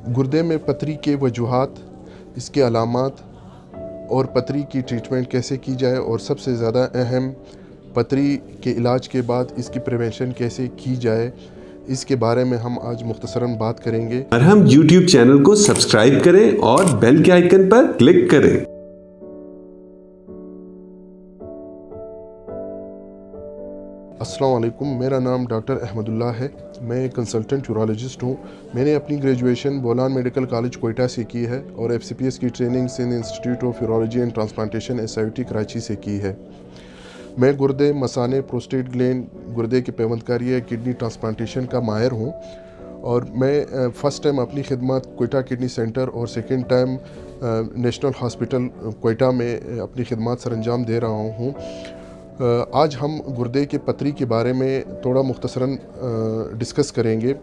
गुर्दे में पथरी के वजूहात, इसके अलामात और पथरी की ट्रीटमेंट कैसे की जाए और सबसे ज़्यादा अहम पथरी के इलाज के बाद इसकी प्रिवेंशन कैसे की जाए, इसके बारे में हम आज मुख्तसरन बात करेंगे। मरहम यूट्यूब चैनल को सब्सक्राइब करें और बेल के आइकन पर क्लिक करें। अस्सलाम वालेकुम, मेरा नाम डॉक्टर अहमदुल्ला है। मैं एक कंसल्टेंट यूरोलॉजिस्ट हूँ। मैंने अपनी graduation Bolan medical college Quetta से की है और FCPS की training Sindh institute of urology and transplantation SIOT Karachi से की है। मैं गुर्दे, मसाने, प्रोस्टेट ग्लैंड, गुर्दे की पेवंदकारी या किडनी ट्रांसप्लांटेशन का माहिर हूँ और मैं फ़र्स्ट टाइम अपनी खिदमत कोयटा किडनी सेंटर और second time national hospital Quetta में अपनी खिदमत सरअंजाम दे रहा हूँ। आज हम गुर्दे की पथरी के बारे में थोड़ा मुख्तसरन डिस्कस करेंगे।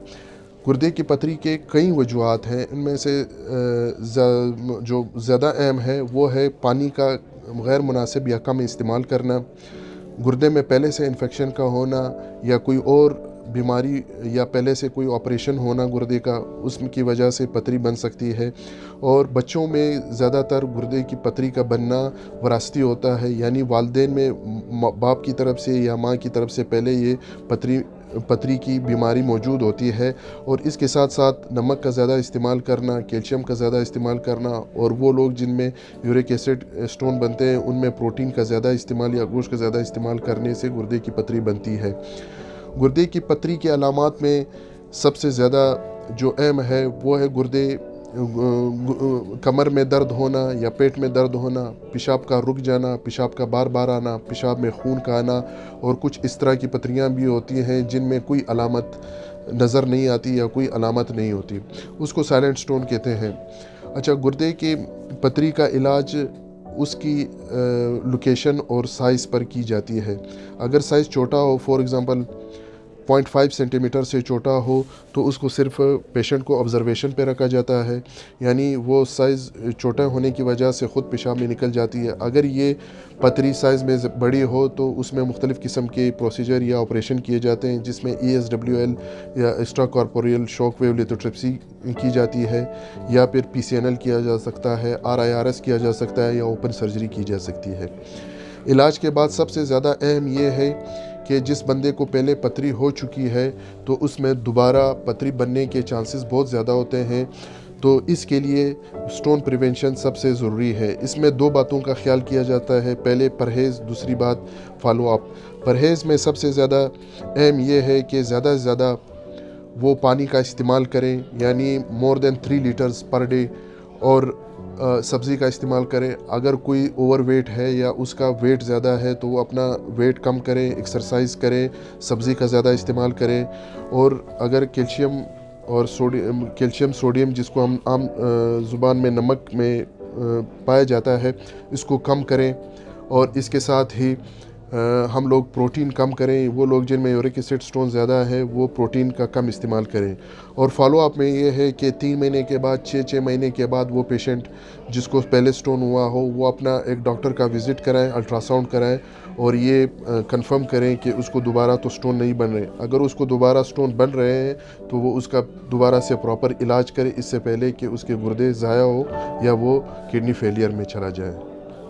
गुर्दे की पथरी के कई वजूहात हैं, इनमें से जो ज़्यादा अहम है वो है पानी का गैर मुनासिब या कम इस्तेमाल करना, गुर्दे में पहले से इन्फेक्शन का होना या कोई और बीमारी या पहले से कोई ऑपरेशन होना गुर्दे का, उसकी वजह से पथरी बन सकती है। और बच्चों में ज़्यादातर गुर्दे की पथरी का बनना वरासती होता है, यानी वालिदैन में बाप की तरफ से या माँ की तरफ से पहले ये पथरी की बीमारी मौजूद होती है। और इसके साथ साथ नमक का ज़्यादा इस्तेमाल करना, कैल्शियम का ज़्यादा इस्तेमाल करना, और वो लोग जिनमें यूरिक एसिड स्टोन बनते हैं उनमें प्रोटीन का ज़्यादा इस्तेमाल या गोश्त का ज़्यादा इस्तेमाल करने से गुर्दे की पथरी बनती है। गुर्दे की पथरी के अलामात में सबसे ज़्यादा जो अहम है वो है गुर्दे कमर में दर्द होना या पेट में दर्द होना, पेशाब का रुक जाना, पेशाब का बार बार आना, पेशाब में खून का आना, और कुछ इस तरह की पथरियाँ भी होती हैं जिनमें कोई अलामत नज़र नहीं आती या कोई अलामत नहीं होती, उसको साइलेंट स्टोन कहते हैं। अच्छा, गुर्दे की पथरी का इलाज उसकी लोकेशन और साइज़ पर की जाती है। अगर साइज़ छोटा हो, फॉर एग्ज़ाम्पल 0.5 सेंटीमीटर से छोटा हो, तो उसको सिर्फ पेशेंट को ऑब्ज़र्वेशन पे रखा जाता है, यानी वो साइज़ छोटा होने की वजह से ख़ुद पेशाब में निकल जाती है। अगर ये पथरी साइज़ में बड़ी हो तो उसमें मुख्तलिफ़ किस्म के प्रोसीजर या ऑपरेशन किए जाते हैं, जिसमें ESWL या extra corporeal shock wave lithotripsy की जाती है, या फिर PCNL किया जा सकता है, RIRS किया जा सकता है, या ओपन सर्जरी की जा सकती है। इलाज के बाद सबसे ज़्यादा अहम ये है कि जिस बंदे को पहले पथरी हो चुकी है तो उसमें दोबारा पथरी बनने के चांसेस बहुत ज़्यादा होते हैं, तो इसके लिए स्टोन प्रिवेंशन सबसे ज़रूरी है। इसमें दो बातों का ख्याल किया जाता है, पहले परहेज़, दूसरी बात फॉलो अप। परहेज़ में सबसे ज़्यादा अहम ये है कि ज़्यादा से ज़्यादा वो पानी का इस्तेमाल करें, यानी more than 3 litres per day, और सब्ज़ी का इस्तेमाल करें। अगर कोई ओवरवेट है या उसका वेट ज़्यादा है तो वो अपना वेट कम करें, एक्सरसाइज करें, सब्ज़ी का ज़्यादा इस्तेमाल करें। और अगर कैल्शियम सोडियम जिसको हम आम ज़ुबान में नमक में पाया जाता है, इसको कम करें। और इसके साथ ही हम लोग प्रोटीन कम करें, वो लोग जिनमें यूरिक एसिड स्टोन ज़्यादा है वो प्रोटीन का कम इस्तेमाल करें। और फॉलो अप में ये है कि 3 महीने के बाद, 6 महीने के बाद वो पेशेंट जिसको पहले स्टोन हुआ हो वो अपना एक डॉक्टर का विज़िट कराएं, अल्ट्रासाउंड कराएं, और ये कंफर्म करें कि उसको दोबारा तो स्टोन नहीं बन रहे। अगर उसको दोबारा स्टोन बन रहे हैं तो वो उसका दोबारा से प्रॉपर इलाज करे, इससे पहले कि उसके गुर्दे ज़ाया हो या वो किडनी फेलियर में चला जाए।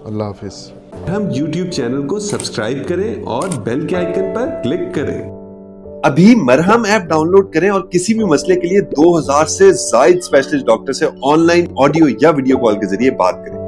अल्लाह हाफिज़। हम YouTube चैनल को सब्सक्राइब करें और बेल के आइकन पर क्लिक करें। अभी मरहम ऐप डाउनलोड करें और किसी भी मसले के लिए 2000 से ज्यादा स्पेशलिस्ट डॉक्टर से ऑनलाइन ऑडियो या वीडियो कॉल के जरिए बात करें।